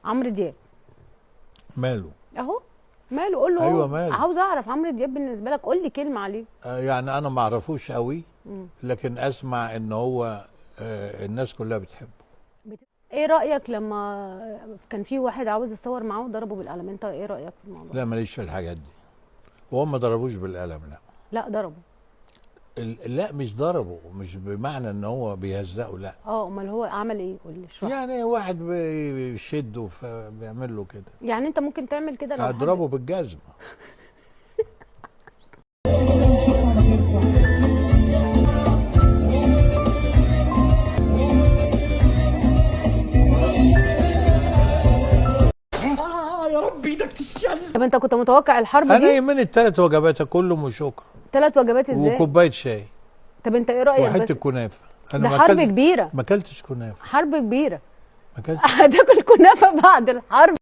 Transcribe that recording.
عمرو دياب ماله؟ اهو. ماله؟ قول له. ايوه ماله. عاوز اعرف عمرو دياب بالنسبه لك، قول لي كلمه عليه. يعني انا ما اعرفوش قوي، لكن اسمع ان هو الناس كلها بتحبه. ايه رايك لما كان في واحد عاوز يتصور معاه وضربه بالقلم؟ انت ايه رايك في الموضوع؟ لا ماليش في الحاجات دي. وهم ما ضربوش بالقلم، لا. لا ضربه. لا مش ضربه، مش بمعنى ان هو بيهزقه، لا. امال هو عمل ايه؟ قول لي اشرح. يعني واحد بيشده فبيعمل له كده. يعني انت ممكن تعمل كده لو هضربه بالجزمه. يا رب ايدك تشل. طب انت كنت متوقع الحرب دي؟ انا يهمني الثلاث وجبات كلهم وشكرا. 3 وجبات ازاي؟ وكوبايه شاي. طب انت ايه رايك؟ وحته كنافه. ده حرب كبيره. ما اكلتش كنافه. حرب كبيره. ما اكلتش. هتاكل كنافه بعد الحرب؟